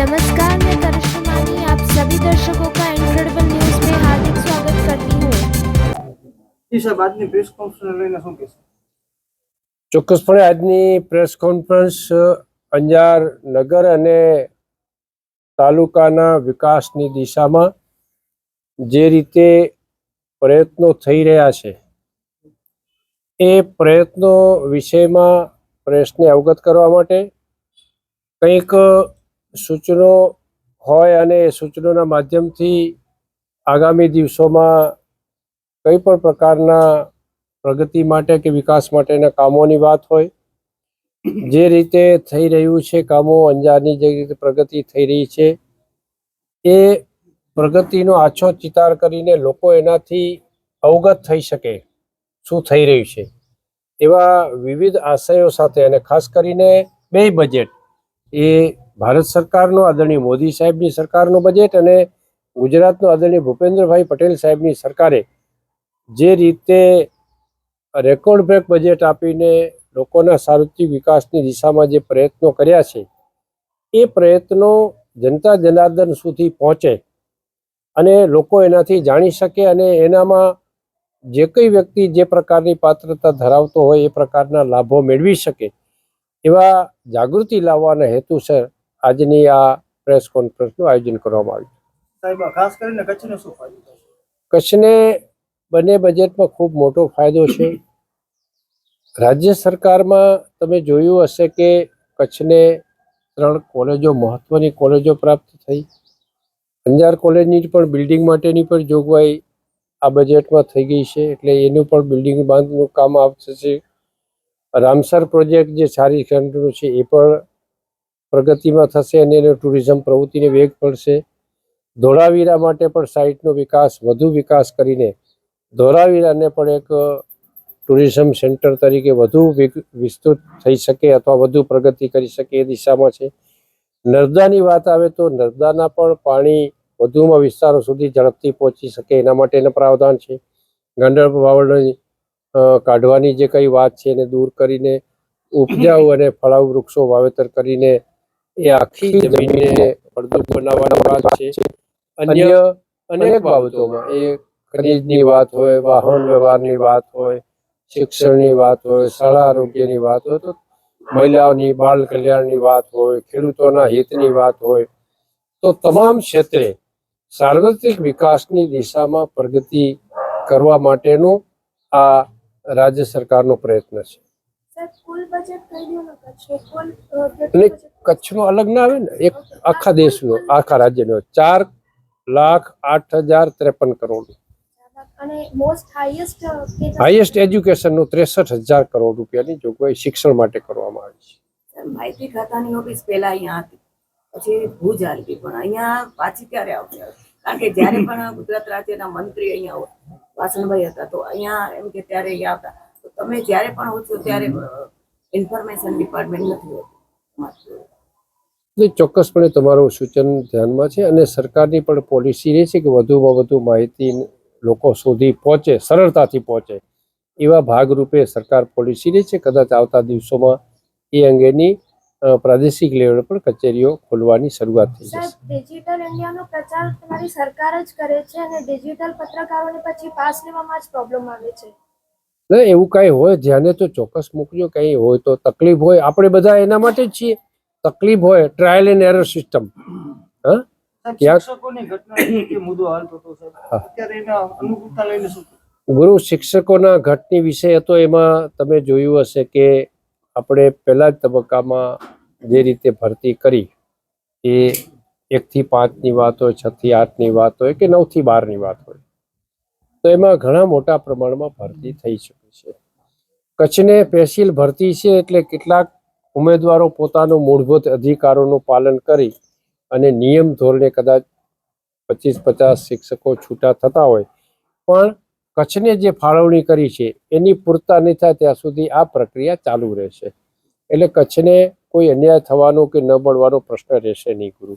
नमस्कार, मैं करिश्मा मानी आप सभी दर्शकों का इनक्रेडिबल न्यूज में हार्दिक स्वागत करती हूँ। ચોક્કસપણે આજની પ્રેસ કોન્ફરન્સ અંજાર નગર અને તાલુકાના વિકાસની દિશામાં જે રીતે પ્રયત્નો થઈ રહ્યા છે એ પ્રયત્નો વિષયમાં પ્રેસને અવગત કરવા માટે કંઈક સૂચનો હોય અને એ સૂચનોના માધ્યમથી આગામી દિવસોમાં કઈ પણ પ્રકારના પ્રગતિ માટે કે વિકાસ માટેના કામોની વાત હોય, જે રીતે થઈ રહ્યું છે કામો, અંજારની જે રીતે પ્રગતિ થઈ રહી છે એ પ્રગતિનો આછો ચિતાર કરીને લોકો એનાથી અવગત થઈ શકે શું થઈ રહ્યું છે એવા વિવિધ આશયો સાથે, અને ખાસ કરીને બે બજેટ, એ ભારત સરકારનો આદરણીય મોદી સાહેબની સરકારનો બજેટ અને ગુજરાતનો આદરણીય ભૂપેન્દ્રભાઈ પટેલ સાહેબની સરકારે જે રીતે રેકોર્ડ બ્રેક બજેટ આપીને લોકોના સાર્વત્રિક વિકાસની દિશામાં જે પ્રયત્નો કર્યા છે એ પ્રયત્નો જનતા જનાર્દન સુધી પહોંચે અને લોકો એનાથી જાણી શકે અને એનામાં જે કઈ વ્યક્તિ જે પ્રકારની પાત્રતા ધરાવતો હોય એ પ્રકારના લાભો મેળવી શકે એવા જાગૃતિ લાવવાના હેતુસર આજની આ પ્રેસ કોન્ફરન્સનું આયોજન કરવામાં આવ્યું. ખાસ કરીને કચ્છને શું ફાયદો થશે? કચ્છને બંને બજેટમાં ખૂબ મોટો ફાયદો છે. રાજ્ય સરકારમાં તમે જોયું હશે કે કચ્છને 3 કોલેજો, મહત્વની કોલેજો પ્રાપ્ત થઈ. અંજાર કોલેજની પણ બિલ્ડિંગ માટેની પણ જોગવાઈ આ બજેટમાં થઈ ગઈ છે, એટલે એનું પણ બિલ્ડિંગ બાંધનું કામ આવશે. રામસર પ્રોજેક્ટ જે સારી ખંડનું છે એ પણ પ્રગતિમાં થશે અને એનો ટુરિઝમ પ્રવૃત્તિને વેગ પડશે. ધોળાવીરા માટે પણ સાઇટનો વિકાસ, વધુ વિકાસ કરીને ધોળાવીરાને પણ એક ટુરિઝમ સેન્ટર તરીકે વધુ વિસ્તૃત થઈ શકે અથવા વધુ પ્રગતિ કરી શકે એ દિશામાં છે. નર્મદાની વાત આવે તો નર્મદાના પણ પાણી વધુમાં વિસ્તારો સુધી ઝડપથી પહોંચી શકે એના માટેના પ્રાવધાન છે. ગંડક વાવડ કાઢવાની જે કંઈ વાત છે એને દૂર કરીને ઉપજાઉ અને ફળાઉ વૃક્ષો વાવેતર કરીને એ આખી જમીનને ફળદ્રુપ બનાવવાની વાત છે. અન્ય અનેક બાબતોમાં એ ખનીજની વાત હોય, વાહન વ્યવહારની વાત હોય, શિક્ષણની વાત હોય, શાળા આરોગ્યની વાત હોય, તો મહિલાઓની બાળ કલ્યાણની વાત હોય, ખેડૂતોના હિતની વાત હોય, તો તમામ ક્ષેત્રે સાર્વત્રિક વિકાસની દિશામાં પ્રગતિ કરવા માટેનો આ રાજ્ય સરકારનો પ્રયત્ન છે. અને કચ્છનો અલગ ના આવે ને, એક આખા દેશનો, આખા રાજ્યનો 4,08,053 કરોડ. હાઈએસ્ટ એજ્યુકેશનનું 63,000 કરોડ રૂપિયાની જોગવાઈ શિક્ષણ માટે કરવામાં આવી છે. માહિતી ખાતાની ઓફિસ પહેલા અહીંયા હતી, પછી ભુજ આવી, પણ અહીંયા પાછી ક્યારે આવશે? કારણ કે જ્યારે પણ ગુજરાત રાજ્યના મંત્રી અહીંયા હોય, વાસણભાઈ હતા, તો અહીંયા એમ કે ત્યારે અહીંયા આવતા. તો તમે જ્યારે પણ હો છો ત્યારે ઇન્ફોર્મેશન ડિપાર્ટમેન્ટ નથી હોતું. ચોક્કસપણે તમારું સૂચન ધ્યાનમાં છે અને સરકારની પણ પોલિસી રહે છે કે વધુમાં વધુ માહિતી લોકો સુધી પહોંચે, સરળતાથી પહોંચે એવા ભાગરૂપે સરકાર પોલિસી રહે છે. કદાચ આવતા દિવસોમાં એ અંગેની પ્રાદેશિક લેવલ પર કચેરીઓ ખોલવાની શરૂઆત થઈ જશે. ડિજિટલ ઇન્ડિયાનો પ્રચાર તમારી સરકાર જ કરે છે અને ડિજિટલ પત્રકારોને પછી પાસ લેવામાં જ પ્રોબ્લેમ આવે છે. ના, એવું કાંઈ હોય ધ્યાને તો ચોક્કસ મૂકજો. કંઈ હોય તો તકલીફ હોય, આપણે બધા એના માટે જ છીએ. તકલીફ હોય, ટ્રાયલ એન્ડ એરર સિસ્ટમ. ગુરુ શિક્ષકોના ઘટની વિષય હતો, એમાં તમે જોયું હશે કે આપણે પહેલા જ તબક્કામાં જે રીતે ભરતી કરી એ 1 થી 5ની વાત હોય, 6 થી 8ની વાત હોય કે 9 થી 12ની વાત હોય, તો એમાં ઘણા મોટા પ્રમાણમાં ભરતી થઈ શકે છે. કચ્છને પેશિલ ભરતી છે એટલે કેટલાક ઉમેદવારો પોતાનો મૂળભૂત અધિકારોનું પાલન કરી અને નિયમ ધોરણે કદાચ 25-50 શિક્ષકો છૂટા થતા હોય, પણ કચ્છને જે ફાળવણી કરી છે એની પૂરતા નહીં થાય ત્યાં સુધી આ પ્રક્રિયા ચાલુ રહેશે. એટલે કચ્છને કોઈ અન્યાય થવાનો કે ન મળવાનો પ્રશ્ન રહેશે નહીં. ગુરુ